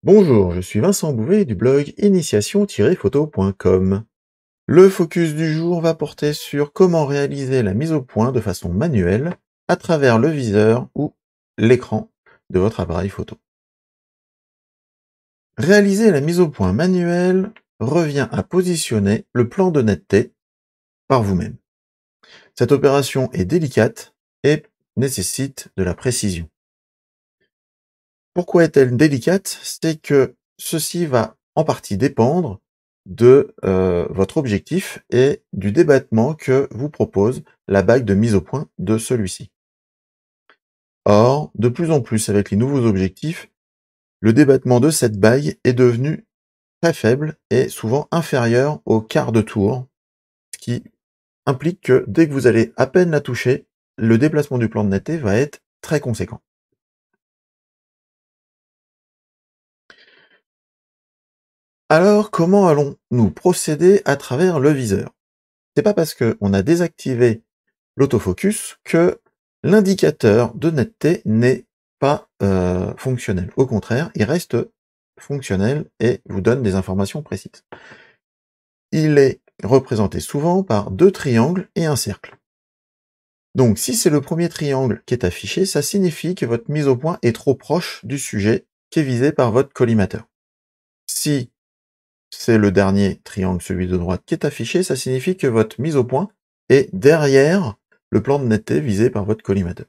Bonjour, je suis Vincent Bouvet du blog initiation-photo.com. Le focus du jour va porter sur comment réaliser la mise au point de façon manuelle à travers le viseur ou l'écran de votre appareil photo. Réaliser la mise au point manuelle revient à positionner le plan de netteté par vous-même. Cette opération est délicate et nécessite de la précision. Pourquoi est-elle délicate? C'est que ceci va en partie dépendre de votre objectif et du débattement que vous propose la bague de mise au point de celui-ci. Or, de plus en plus avec les nouveaux objectifs, le débattement de cette bague est devenu très faible et souvent inférieur au quart de tour, ce qui implique que dès que vous allez à peine la toucher, le déplacement du plan de netteté va être très conséquent. Alors, comment allons-nous procéder à travers le viseur? C'est pas parce qu'on a désactivé l'autofocus que l'indicateur de netteté n'est pas fonctionnel. Au contraire, il reste fonctionnel et vous donne des informations précises. Il est représenté souvent par deux triangles et un cercle. Donc, si c'est le premier triangle qui est affiché, ça signifie que votre mise au point est trop proche du sujet qui est visé par votre collimateur. Si c'est le dernier triangle, celui de droite, qui est affiché, ça signifie que votre mise au point est derrière le plan de netteté visé par votre collimateur.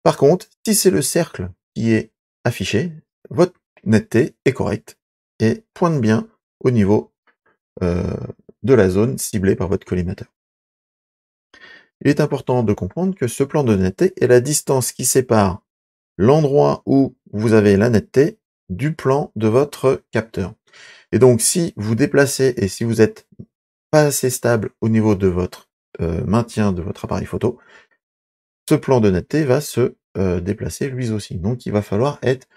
Par contre, si c'est le cercle qui est affiché, votre netteté est correcte et pointe bien au niveau de la zone ciblée par votre collimateur. Il est important de comprendre que ce plan de netteté est la distance qui sépare l'endroit où vous avez la netteté du plan de votre capteur. Et donc, si vous déplacez et si vous n'êtes pas assez stable au niveau de votre maintien de votre appareil photo, ce plan de netteté va se déplacer lui aussi. Donc, il va falloir être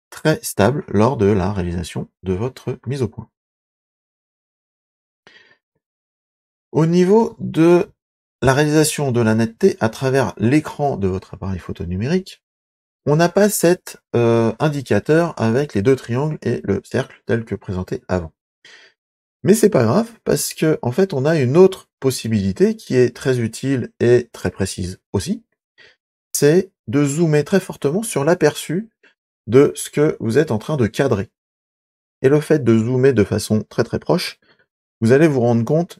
très stable lors de la réalisation de votre mise au point. Au niveau de la réalisation de la netteté à travers l'écran de votre appareil photo numérique, on n'a pas cet indicateur avec les deux triangles et le cercle tel que présenté avant. Mais c'est pas grave parce que en fait, on a une autre possibilité qui est très utile et très précise aussi. C'est de zoomer très fortement sur l'aperçu de ce que vous êtes en train de cadrer. Et le fait de zoomer de façon très très proche, vous allez vous rendre compte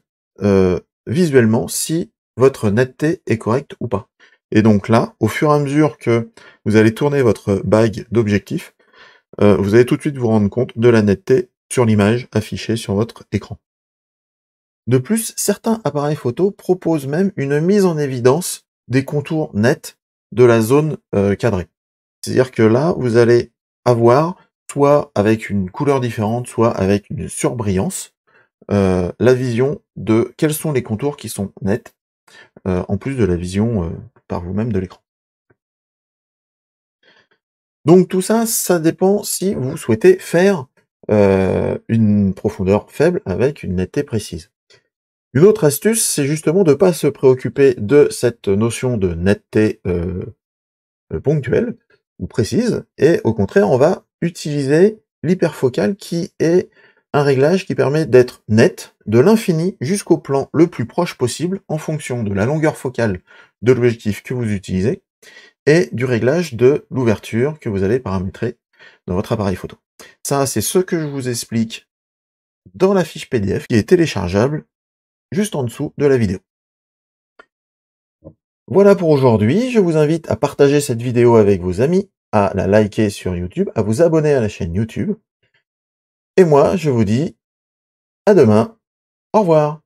visuellement si votre netteté est correcte ou pas. Et donc là, au fur et à mesure que vous allez tourner votre bague d'objectif, vous allez tout de suite vous rendre compte de la netteté sur l'image affichée sur votre écran. De plus, certains appareils photo proposent même une mise en évidence des contours nets de la zone cadrée. C'est-à-dire que là, vous allez avoir, soit avec une couleur différente, soit avec une surbrillance, la vision de quels sont les contours qui sont nets, en plus de la vision par vous-même de l'écran. Donc tout ça, ça dépend si vous souhaitez faire une profondeur faible avec une netteté précise. Une autre astuce, c'est justement de ne pas se préoccuper de cette notion de netteté ponctuelle ou précise, et au contraire, on va utiliser l'hyperfocale qui est un réglage qui permet d'être net de l'infini jusqu'au plan le plus proche possible en fonction de la longueur focale de l'objectif que vous utilisez et du réglage de l'ouverture que vous allez paramétrer dans votre appareil photo. Ça, c'est ce que je vous explique dans la fiche PDF qui est téléchargeable juste en dessous de la vidéo. Voilà pour aujourd'hui, je vous invite à partager cette vidéo avec vos amis, à la liker sur YouTube, à vous abonner à la chaîne YouTube. Et moi, je vous dis à demain. Au revoir.